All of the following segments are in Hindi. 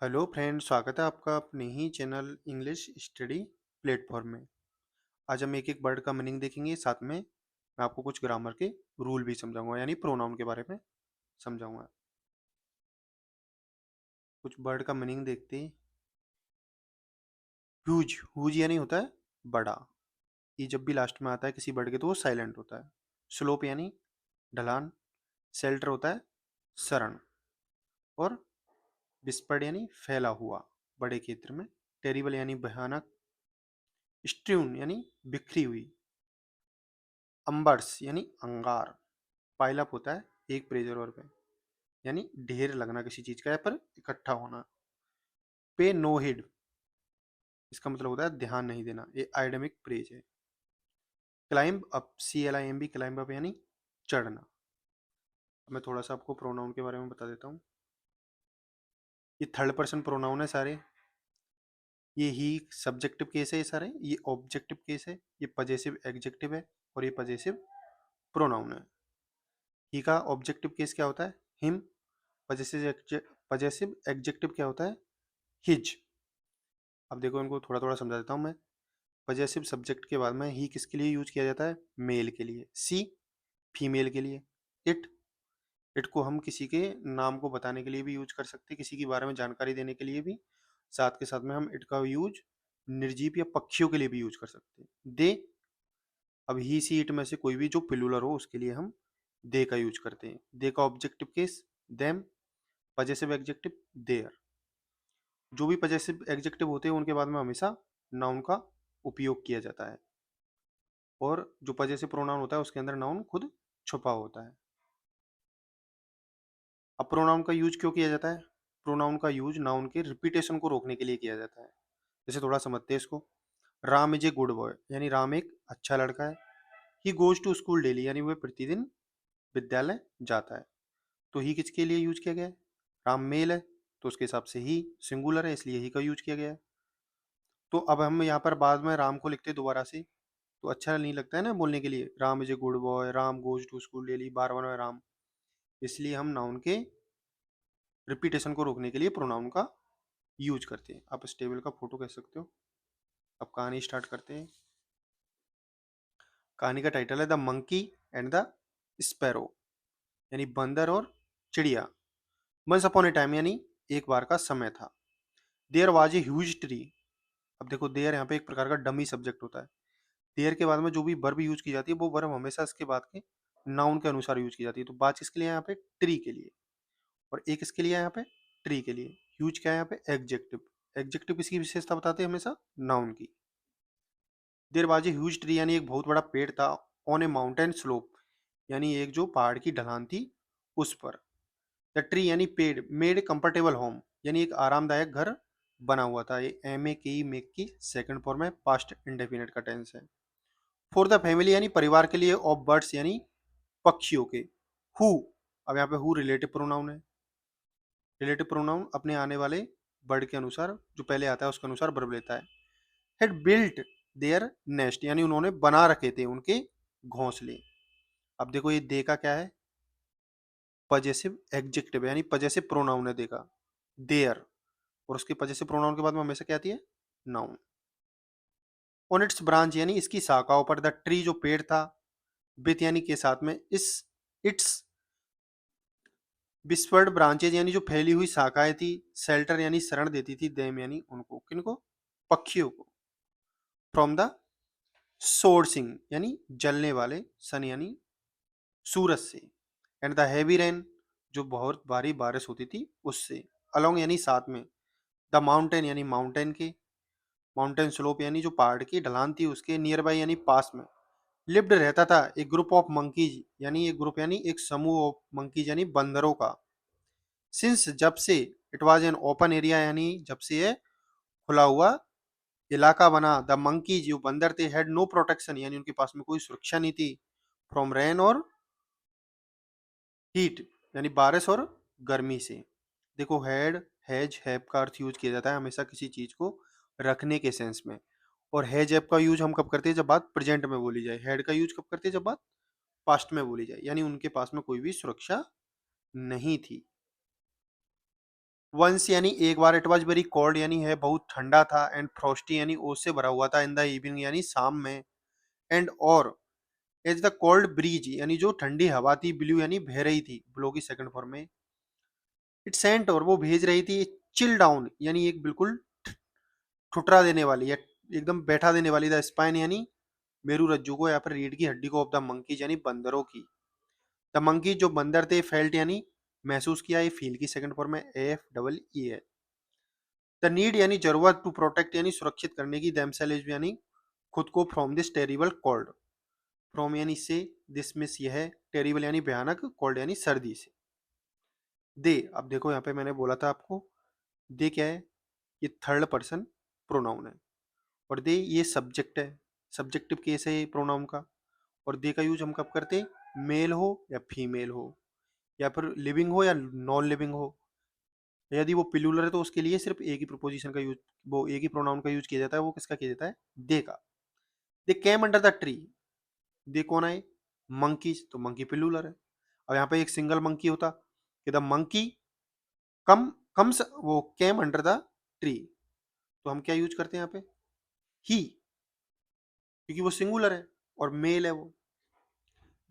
हेलो फ्रेंड, स्वागत है आपका अपने ही चैनल इंग्लिश स्टडी प्लेटफॉर्म में। आज हम एक एक वर्ड का मीनिंग देखेंगे, साथ में मैं आपको कुछ ग्रामर के रूल भी समझाऊंगा, यानी प्रोनाउन के बारे में समझाऊंगा। कुछ वर्ड का मीनिंग देखते हैं। ह्यूज, ह्यूज यानी होता है बड़ा। ये जब भी लास्ट में आता है किसी वर्ड के तो वो साइलेंट होता है। स्लोप यानी ढलान। शेल्टर होता है शरण। और विस्पर्ड यानी फैला हुआ बड़े क्षेत्र में। टेरिबल यानी भयानक। स्ट्यून यानी बिखरी हुई। अंबर्स यानी अंगार। पाइल अप होता है एक प्रेजर और पे, यानी ढेर लगना किसी चीज का या पर इकट्ठा होना। पे नो हिड, इसका मतलब होता है ध्यान नहीं देना, ये आइडमिक प्रेज है। Climb up, CLIMB, climb up यानी चढ़ना। अब मैं थोड़ा सा आपको प्रोनाउन के बारे में बता देता हूँ। ये थर्ड पर्सन प्रोनाउन है सारे। ये ही सब्जेक्टिव केस है, ये सारे ये ऑब्जेक्टिव केस है, ये पजेसिव एग्जेक्टिव है और ये पजेसिव प्रोनाउन है। ही का ऑब्जेक्टिव केस क्या होता है? हिम। पजेसिव एग्जेक्टिव क्या होता है? हिज। अब देखो इनको थोड़ा थोड़ा समझा देता हूँ मैं। पजेसिव सब्जेक्ट के बाद में ही किसके लिए यूज किया जाता है? मेल के लिए। सी फीमेल के लिए। इट, इट को हम किसी के नाम को बताने के लिए भी यूज कर सकते हैं, किसी के बारे में जानकारी देने के लिए भी। साथ के साथ में हम इट का यूज निर्जीव या पक्षियों के लिए भी यूज कर सकते हैं। दे, अब ही सी इट में से कोई भी जो पिलुलर हो उसके लिए हम दे का यूज करते हैं। दे का objective case them. Possessive adjective their. जो भी पजेसिव एग्जेक्टिव होते हैं उनके बाद में हमेशा नाउन का उपयोग किया जाता है, और जो पजेसिव प्रोनाउन होता है उसके अंदर नाउन खुद छुपा होता है। अब प्रोनाउन का यूज क्यों किया जाता है? प्रोनाउन का यूज नाउन के रिपीटेशन को रोकने के लिए किया जाता है। जैसे थोड़ा समझते हैं इसको। Ram is a good boy, यानी राम एक अच्छा लड़का है। He goes to school daily, यानी वह प्रतिदिन विद्यालय जाता है। तो ही किसके लिए यूज किया गया है? राम मेल है तो उसके हिसाब से ही सिंगुलर है, इसलिए ही का यूज किया गया है। तो अब हम यहाँ पर बाद में राम को लिखते हैं दोबारा से, तो अच्छा नहीं लगता है ना बोलने के लिए। Ram is a good boy, Ram goes to school daily, बार बार में राम। इसलिए हम नाउन के रिपीटेशन को रोकने के लिए प्रोनाउन का यूज करते हैं। आप इस टेबल का फोटो कह सकते हो। अब कहानी स्टार्ट करते हैं। कहानी का टाइटल है the monkey and the sparrow, यानी बंदर और चिड़िया। वंस अपॉन ए टाइम, यानी एक बार का समय था। There was a huge tree. अब देखो देयर यहाँ पे एक प्रकार का डमी सब्जेक्ट होता है। देयर के बाद में जो भी वर्ब यूज की जाती है वो वर्ब हमेशा इसके बाद के नाउन के अनुसार यूज की जाती है। तो बात किसके लिए है यहाँ पे? ट्री के लिए। और एक इसके लिए है यहाँ पे? ट्री के लिए। ह्यूज क्या है यहाँ पे? एग्जेक्टिव। एग्जेक्टिव किसकी विशेषता बताते हैं? हमेशा नाउन की। There was a huge tree, यानी एक बहुत बड़ा पेड़ था। ऑन ए माउंटेन स्लोप, यानी एक जो पहाड़ की ढलान थी उस पर। द ट्री यानी पेड़ मेड कंफर्टेबल होम, यानी एक आरामदायक घर बना हुआ था। ये मेक की सेकंड फॉर्म है, पास्ट इंडेफिनिट का टेंस है। फॉर द फैमिली यानी परिवार के लिए, ऑफ बर्ड्स यानी पक्षियों के। हु, अब यहाँ पे हु रिलेटिव प्रोनाउन है। रिलेटिव प्रोनाउन अपने आने वाले वर्ड के अनुसार, जो पहले आता है उसके अनुसार वर्ब लेता है। हैड बिल्ट देयर नेस्ट, यानी उन्होंने बना रखे थे उनके घोंसले। अब देखो ये दे का क्या है? पजेसिव एग्जेक्टिव, यानी पजेसिव प्रोनाउन है दे का, देयर। और उसके पजेसिव प्रोनाउन के बाद में हमेशा क्या आती है? नाउन। ऑन इट्स ब्रांच, यानी इसकी शाखाओं पर। द ट्री जो पेड़ था। विथ यानी के साथ में। इस इट्स विस्पर्ड ब्रांचेज, यानी जो फैली हुई शाखाएं थी। शेल्टर यानी शरण देती थी। देम यानी उनको, किनको? पक्षियों को। फ्रॉम द सोर्सिंग, यानी जलने वाले, सन यानी सूरज से। एंड द हैवी रेन, जो बहुत भारी बारिश होती थी उससे। अलोंग यानी साथ में। द माउंटेन यानी माउंटेन के। माउंटेन स्लोप यानी जो पहाड़ की ढलान थी उसके। नियर बाई यानी पास में। लिव्ड रहता था एक ग्रुप ऑफ मंकीज, यानी एक ग्रुप यानी एक समूह ऑफ मंकीज यानी बंदरों का। सिंस जब से। It was an open area, यानी जब से ये खुला हुआ इलाका बना। द मंकीज जो बंदर थे, हैड नो प्रोटेक्शन, यानी उनके पास में कोई सुरक्षा नहीं थी। फ्रॉम रेन और हीट, यानी बारिश और गर्मी से। देखो हैड, हैज, हैव का अर्थ यूज किया जाता है हमेशा किसी चीज को रखने के सेंस में। और हैज हैव का यूज हम कब करते हैं? जब बात प्रेजेंट में बोली जाए। हैड का यूज कब करते हैं? जब बात पास्ट में बोली जाए, यानी उनके पास में कोई भी सुरक्षा नहीं थी। वंस यानी एक बार, इट वाज वेरी कोल्ड यानी है बहुत ठंडा था, एंड फ्रॉस्टी यानी ओस से भरा हुआ था, इन द इवनिंग यानी शाम में, एंड और एज द कोल्ड ब्रीज यानी जो ठंडी हवा थी, ब्लू यानी बह रही थी, ब्लो की सेकंड फॉर्म में, इट सेंट और वो भेज रही थी, चिल डाउन यानी एक बिल्कुल ठुठरा देने वाली या एकदम बैठा देने वाली, द स्पाइन यानी मेरू रज्जू को, या फिर रीढ़ की हड्डी को, ऑफ द मंकीज यानी बंदरों की। द मंकी जो बंदर थे, फेल्ट यानी महसूस किया, ये फील की सेकंड फॉर्म में एफ डबल ई है। द नीड यानी जरूरत, टू प्रोटेक्ट यानी सुरक्षित करने की, देमसेल्व्स यानी खुद को, from this terrible cold, from यानी से, दिस मिस यह है, टेरिबल यानी भयानक, कोल्ड यानी सर्दी से। दे, अब देखो यहाँ पे मैंने बोला था आपको, दे क्या है, ये थर्ड पर्सन प्रोनाउन है, और दे ये सब्जेक्ट है, सब्जेक्टिव केस है ये प्रोनाउन का, और दे का यूज हम कब करते, मेल हो या फीमेल हो, या फिर लिविंग हो या नॉन लिविंग हो। यदि वो पिलुलर है तो उसके लिए सिर्फ एक ही प्रोपोजिशन का यूज, वो एक ही प्रोनाउन का यूज किया जाता है, वो किसका किया जाता है, दे का। दे केम अंडर द ट्री, दे कौन आए, मंकीज, तो मंकी पिलुलर है। अब यहाँ पे एक सिंगल मंकी होता कि द मंकी कम कम्स, वो केम अंडर द ट्री, तो हम क्या यूज करते हैं यहाँ पे, ही, क्योंकि वो सिंगुलर है और मेल है वो।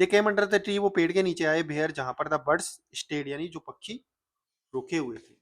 दे केम अंडर द ट्री, वो पेड़ के नीचे आए, भेयर जहां पर द बर्ड्स स्टेड यानी जो पक्षी रुके हुए थे।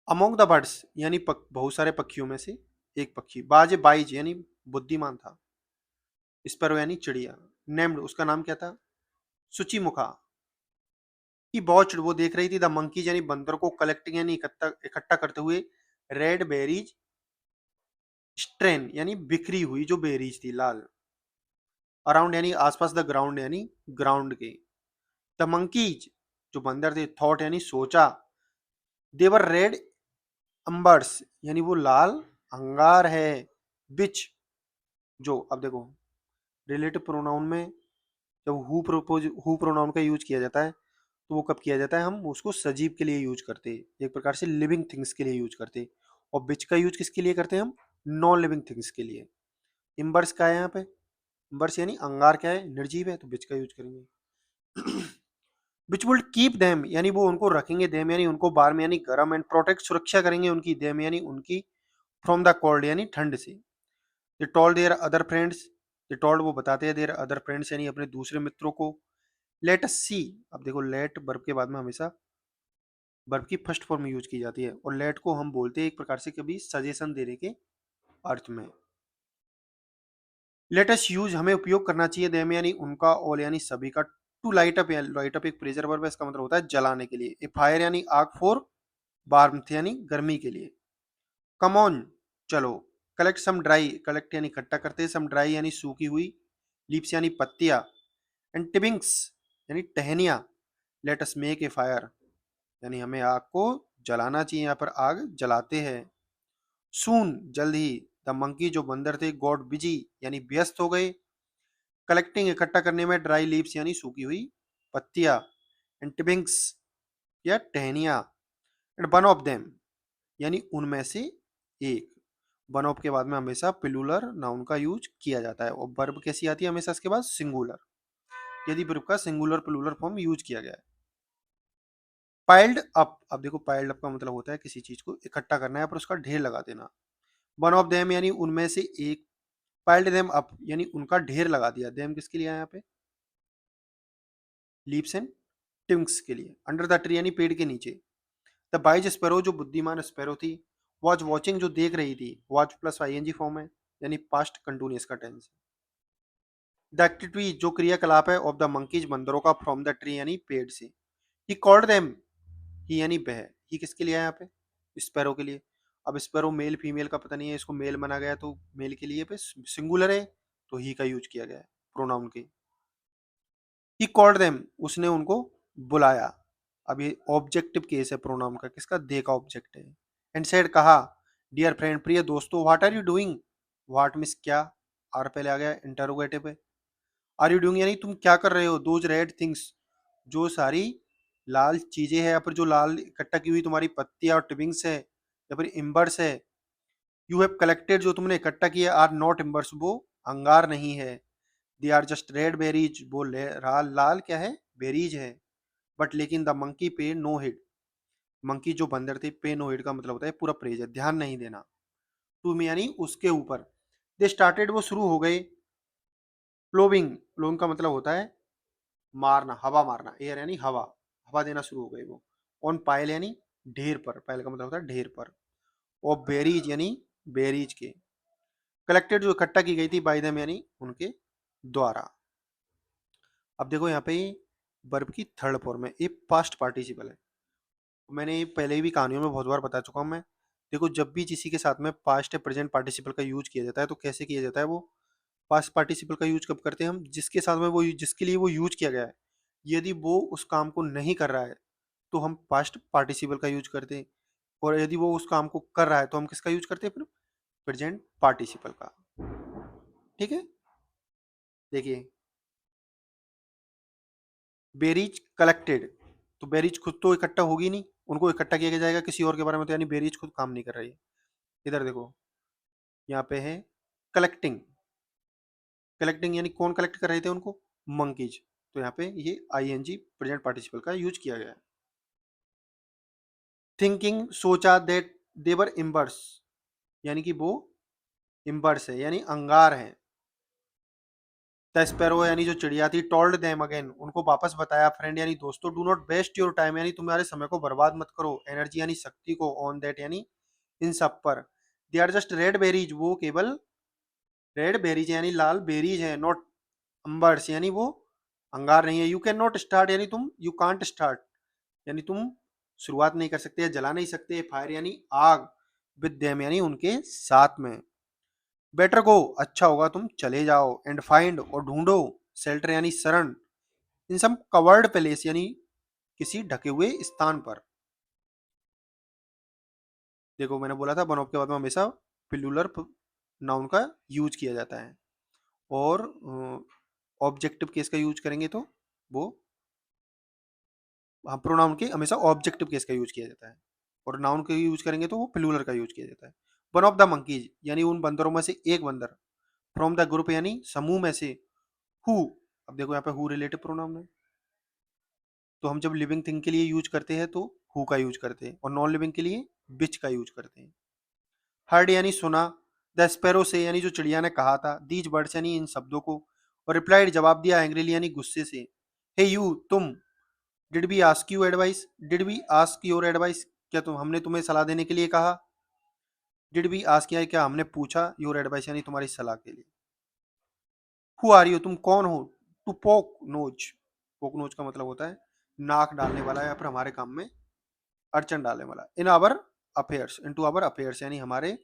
अमोंग द बर्ड्स यानी बहुत सारे पक्षियों में से एक पक्षी, बाज बाइज यानी बुद्धिमान था, स्पैरो यानी चिड़िया, नेम्ड उसका नाम क्या था, सुचिमुखा। ही वॉच्ड वो देख रही थी, द मंकीज यानी बंदर को, कलेक्टिंग यानी इकट्ठा इकट्ठा करते हुए, रेड बेरीज स्ट्रेन यानी बिखरी हुई जो बेरीज थी लाल, अराउंड यानी आसपास, द ग्राउंड यानी ग्राउंड के। द मंकीज जो बंदर थे, थॉट यानी सोचा, देवर रेड अंबर्स यानी वो लाल अंगार है, बिच जो, अब देखो रिलेटिव प्रोनाउन में जब हु प्रोनाउन का यूज किया जाता है, तो वो कब किया जाता है, हम उसको सजीव के लिए यूज करते हैं, एक प्रकार से लिविंग थिंग्स के लिए यूज करते हैं, और बिच का यूज किसके लिए करते हैं हम, नॉन लिविंग थिंग्स के लिए। इम्बर्स का है यहाँ पे, इम्बर्स यानी अंगार क्या है, निर्जीव है, तो बिच का यूज करेंगे। विच वुड कीप देम यानी वो उनको रखेंगे, देम यानी उनको, बार में यानी गर्म, एंड प्रोटेक्ट सुरक्षा करेंगे उनकी, देम यानी उनकी, फ्रॉम द कोल्ड यानी ठंड से। They told their other friends, they told वो बताते हैं, देयर अदर फ्रेंड्स यानी अपने दूसरे मित्रों को, लेट अस सी, अब देखो लेट वर्ब के बाद में हमेशा वर्ब की फर्स्ट फॉर्म यूज की जाती है, और लेट को हम बोलते हैं एक प्रकार से कभी सजेशन देने के अर्थ में। लेट अस यूज हमें उपयोग करना चाहिए, देम यानी उनका, ऑल यानी सभी का, to light up, light up एक प्रेजर वर्ब है, इसका मतलब होता है जलाने के लिए, ए फायर यानी आग, फोर वार्मथ यानी गर्मी के लिए। कम ऑन चलो, कलेक्ट सम ड्राई, कलेक्ट यानी इकट्ठा करते हैं, सम ड्राई यानी सूखी हुई, लीव्स यानी पत्तियां, एंड टिबिंग्स यानी टहनियां, let us make a fire यानी हमें आग को जलाना चाहिए, यहाँ पर आग जलाते हैं। सून जल्द ही, द मंकी जो बंदर थे, गॉड बिजी यानी व्यस्त हो गए, कलेक्टिंग इकट्ठा करने में, ड्राई लीव्स यानी सूखी हुई पत्तियां, एंड टिबिंग्स या टहनियां, एंड वन ऑफ देम यानी उनमें से एक। वन ऑफ के बाद में हमेशा पिलुलर नाउन का यूज किया जाता है, और वर्ब कैसी आती है हमेशा इसके बाद, सिंगुलर, यदि वर्ब का सिंगुलर पिलुलर फॉर्म यूज किया गया है। पाइल्ड अप, अब देखो पाइल्ड अप का मतलब होता है किसी चीज को इकट्ठा करना है पर उसका ढेर लगा देना। वन ऑफ देम यानी उनमें से एक, पाइल्ड देम अप यानी उनका ढेर लगा दिया, देम किसके लिए है यहाँ पे, लीव्स एंड टिंग्स के लिए। अंडर द ट्री यानी पेड़ के नीचे। द बाइज स्पैरो जो बुद्धिमान स्पैरो थी, वॉच वॉचिंग जो देख रही थी, वॉच प्लस आईएनजी फॉर्म है यानी पास्ट कंटिन्यूअस का टेंस। द एक्टिविटी जो क्रियाकलाप है, ऑफ द मंकीज बंदरों का, फ्रॉम द ट्री यानी पेड़ से। ही कॉल्ड देम, ही यानी वह, ही किसके लिए है यहाँ पे, स्पैरो के लिए। अब स्पैरो मेल फीमेल का पता नहीं है, इसको मेल माना गया तो मेल के लिए पे सिंगुलर है, तो ही का यूज किया गया है प्रोनाउन के। ही कॉल्ड देम उसने उनको बुलाया, अब ये ऑब्जेक्टिव केस है प्रोनाउन का, किसका, दे का ऑब्जेक्ट है। एंड सेड कहा, डियर फ्रेंड प्रिय दोस्तों, what are you doing, what मिस क्या, आर पहले आ गया इंटरोगेटिव है, आर यू डूइंग यानी तुम क्या कर रहे हो, दोज रेड थिंग्स जो सारी लाल चीजें हैं, या फिर जो लाल इकट्ठा की हुई तुम्हारी पत्तियां और टिबिंग्स है, या फिर इम्बर्स है, यू हैव कलेक्टेड जो तुमने इकट्ठा किया, आर नॉट इम्बर्स वो अंगार नहीं है, they are just red berries वो लाल लाल क्या है, बेरीज है, बट लेकिन the monkey paid no heed, monkey जो बंदर थे, पे नो हेड का मतलब होता है पूरा प्रेज है, ध्यान नहीं देना, टू मी यानी उसके ऊपर, दे स्टार्टेड वो शुरू हो गए, प्लोविंग, प्लोविंग का मतलब होता है मारना, हवा मारना, एयर यानी हवा, हवा देना शुरू हो गए वो, ऑन पायल यानी ढेर पर, पायल का मतलब होता है ढेर पर, और बेरीज यानी बेरीज के, कलेक्टेड जो इकट्ठा की गई थी बाय देम यानी उनके द्वारा। अब देखो यहाँ पे वर्ब की थर्ड फॉर्म है, ये पास्ट पार्टिसिपल है, मैंने पहले भी कहानियों में बहुत बार बता चुका हूँ मैं। देखो जब भी किसी के साथ में पास्ट या प्रेजेंट पार्टिसिपल का यूज किया जाता है तो कैसे किया जाता है वो, पास्ट पार्टिसिपल का यूज कब करते हैं हम, जिसके साथ में वो, जिसके लिए वो यूज किया गया है, यदि वो उस काम को नहीं कर रहा है तो हम पास्ट पार्टिसिपल का यूज करते हैं, और यदि वो उस काम को कर रहा है तो हम किसका यूज करते हैं फिर, प्रेजेंट पार्टिसिपल का। ठीक है, देखिए बेरीज कलेक्टेड, तो बेरीज खुद तो इकट्ठा होगी नहीं, उनको इकट्ठा किया जाएगा किसी और के बारे में, तो यानी बेरीज खुद काम नहीं कर रही है। इधर देखो यहाँ पे है कलेक्टिंग, कलेक्टिंग यानी कौन कलेक्ट कर रहे थे उनको, मंकीज, तो यहाँ पे ये आईएनजी प्रेजेंट पार्टिसिपल का यूज किया गया है। थिंकिंग सोचा, दैट देवर इम्बर्स, यानी कि वो इम्बर्स है यानी अंगार है, द स्पैरो यानी जो चिड़िया थी, टोल्ड देम अगेन, उनको वापस बताया, फ्रेंड यानी दोस्तों, do not waste your time यानी तुम्हारे समय को बर्बाद मत करो, एनर्जी यानी शक्ति को, ऑन दैट यानी इन सब पर, they are just red berries, वो केवल रेड बेरीज यानी लाल बेरीज है, नॉट अंबर्स यानी वो अंगार नहीं है, यू कैन नॉट स्टार्ट यानी तुम, यू कांट स्टार्ट यानी तुम शुरुआत नहीं कर सकते या जला नहीं सकते, फायर यानी आग, विद देम यानी उनके साथ में, बेटर गो अच्छा होगा तुम चले जाओ, एंड फाइंड और ढूंढो, शेल्टर यानी शरण, इन सब कवर्ड प्लेस यानी किसी ढके हुए स्थान पर। देखो मैंने बोला था वन ऑफ के बाद में हमेशा प्लूरल नाउन का यूज किया जाता है, और ऑब्जेक्टिव केस का यूज करेंगे तो वो, हाँ प्रोनाउन के हमेशा ऑब्जेक्टिव केस का यूज किया जाता है, और नाउन का यूज करेंगे तो वो प्लूरल का यूज किया जाता है। वन ऑफ द मंकीज यानी उन बंदरों में से एक बंदर, फ्रॉम द ग्रुप यानी समूह में से, हु, अब देखो यहाँ पे हु रिलेटिव प्रोनाउन है, तो हम जब लिविंग थिंग के लिए यूज करते हैं तो हु का यूज करते हैं, और नॉन लिविंग के लिए विच का यूज करते हैं। हर्ड यानी सुना, द स्पैरो से यानी जो चिड़िया ने कहा था, दीज बर्ड्स यानी इन शब्दों को, और रिप्लाइड जवाब दिया, एंग्रीली यानी गुस्से से, हे यू तुम, did we ask you advice, did we ask your advice, क्या तुम, हमने तुम्हें सलाह देने के लिए कहा, डिड वी आस्क किया है क्या हमने पूछा, योर एडवाइस यानी तुम्हारी सलाह के लिए। हु आर यू तुम कौन हो, टू पोक नोज, पोक नोज का मतलब होता है नाक डालने वाला या फिर हमारे काम में अड़चन डालने वाला, in our affairs, into our affairs यानी हमारे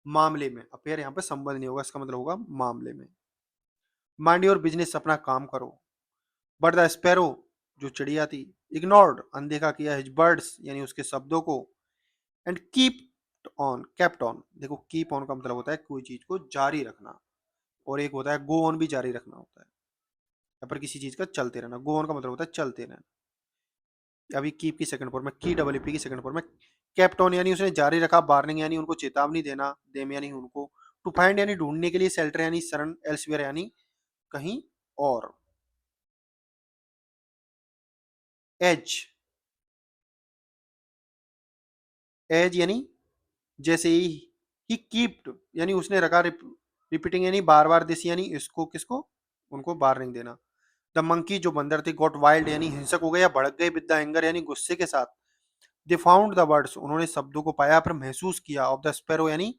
मामले में, अफेयर यहाँ पे संबंध नहीं होगा, इसका मतलब होगा मामले में, माइंड योर बिजनेस अपना काम करो, बट द स्पैरो जो चिड़िया थी, इग्नोर्ड अनदेखा किया, हिज बर्ड्स यानी उसके शब्दों को, and keep on, kept on, देखो कीप ऑन का मतलब होता है कोई चीज को जारी रखना, और एक होता है गो ऑन भी जारी रखना होता है, या पर किसी चीज का चलते रहना, गो ऑन का मतलब होता है चलते रहना, अभी कीप की सेकंड फॉर्म में, की डबल पी की सेकंड फॉर्म में, केप्ट ऑन यानी उसने जारी रखा, वार्निंग यानी उनको चेतावनी देना, देम यानी उनको, टू फाइंड यानी ढूंढने के लिए, शेल्टर यानी शरण, एल्सवेयर यानी कहीं और, एज, एज यानी जैसे ही कीप्ड यानी उसने रखा, रिपीटिंग यानी बार बार, दिस यानी इसको किसको, उनको वार्निंग देना, द मंकी जो बंदर थे, गॉट वाइल्ड यानी हिंसक हो गए या भड़क गए, विद द एंगर यानी गुस्से के साथ, दे फाउंड द वर्ड्स उन्होंने शब्दों को पाया फिर महसूस किया, ऑफ द स्पैरो यानी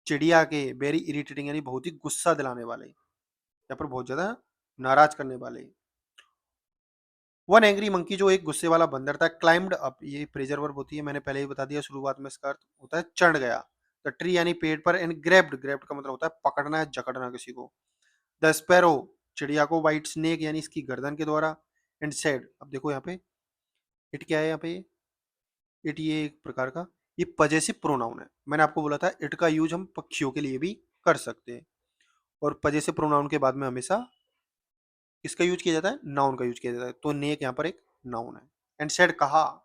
चिड़िया के, वेरी इरिटेटिंग यानी बहुत ही गुस्सा दिलाने वाले, या फिर बहुत ज्यादा नाराज करने वाले, वन एंग्री मंकी जो एक गुस्से वाला बंदर था, क्लाइम्ड अप, ये प्रेजर वर्ब होती है, मैंने पहले ही बता दिया शुरुआत में, इसका अर्थ होता है चढ़ गया, द ट्री यानी पेड़ पर, एंड ग्रेप्ड, ग्रेप्ड का मतलब होता है पकड़ना या जकड़ना किसी को, द स्पैरो चिड़िया को, वाइट स्नेक यानी इसकी गर्दन के द्वारा, एंड सेड, अब देखो यहाँ पे इट क्या है, यहाँ पे इट ये एक प्रकार का ये पजेसिव प्रोनाउन है, मैंने आपको बोला था इट का यूज हम पक्षियों के लिए भी कर सकते हैं, और पजेसिव प्रोनाउन के बाद में हमेशा किसका यूज किया जाता है, नाउन का यूज किया जाता है, तो नेक यहाँ पर एक नाउन है, एंड सेड कहा,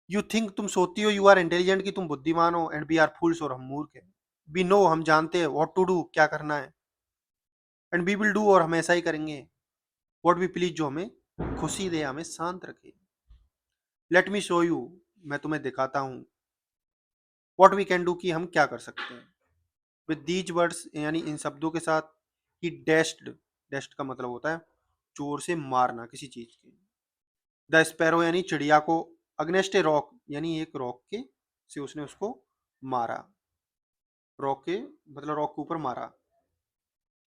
यू थिंक तुम सोचती हो, यू आर इंटेलिजेंट कि तुम बुद्धिमान हो, एंड वी आर फूल्स और हम मूर्ख हैं, वी नो, हम जानते हैं, व्हाट टू डू, क्या करना है, एंड वी विल डू, और हम ऐसा ही करेंगे, व्हाट वी प्लीज, जो हमें खुशी दे, हमें शांत रखे। लेट मी शो यू, मैं तुम्हें दिखाता हूँ, व्हाट वी कैन डू, कि हम क्या कर सकते हैं। विद दीज वर्ड्स, यानी इन शब्दों के साथ, ही डैश्ड, डैश्ड का मतलब होता है जोर से मारना किसी चीज के। द स्पैरो यानी चिड़िया को, अग्नेस्ट ए रॉक यानी एक रॉक के से उसने उसको मारा, रॉक के मतलब रॉक के ऊपर मारा,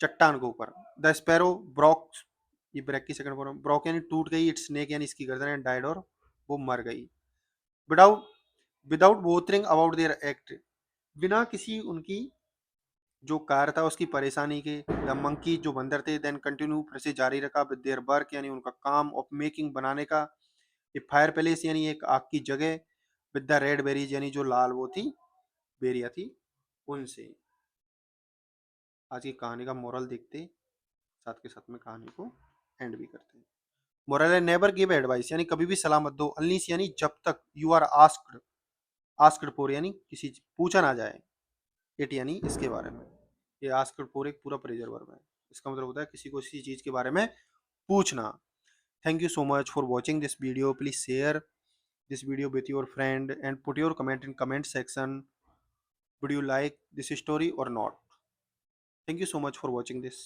चट्टान के ऊपर। द स्पैरो ब्रॉक, ये ब्रेक की सेकंड फॉर्म, ब्रॉक यानी टूट गई, इट्स स्नेक यानी इसकी गर्दन, एंड डाइड, और वो मर गई। Without without bothering about their act, बिना किसी उनकी जो कार्य था उसकी परेशानी के, द मंकी जो बंदर थे, देन कंटिन्यू फिर से जारी रखा, विद देयर वर्क यानी उनका काम, ऑफ मेकिंग बनाने का, ए फायर प्लेस यानी एक आग की जगह, विद द रेड बेरीज यानी जो लाल वो थी बेरिया थी उनसे। आज की कहानी का मोरल देखते, साथ के साथ में कहानी को एंड भी करते हैं। मोरल है, नेवर गिव एडवाइस यानी कभी भी सलाह मत दो, अनलीस यानी जब तक, you are asked, asked for यानी किसी पूछा ना जाए, इट यानी इसके बारे में। ये आस्क्ड फॉर एक पूरा प्रेजर वर्ब है, इसका मतलब होता है किसी को किसी चीज के बारे में पूछना। Thank you so much for watching this video, please share this video with your friend and put your comment in comment section, would you like this story or not. Thank you so much for watching this.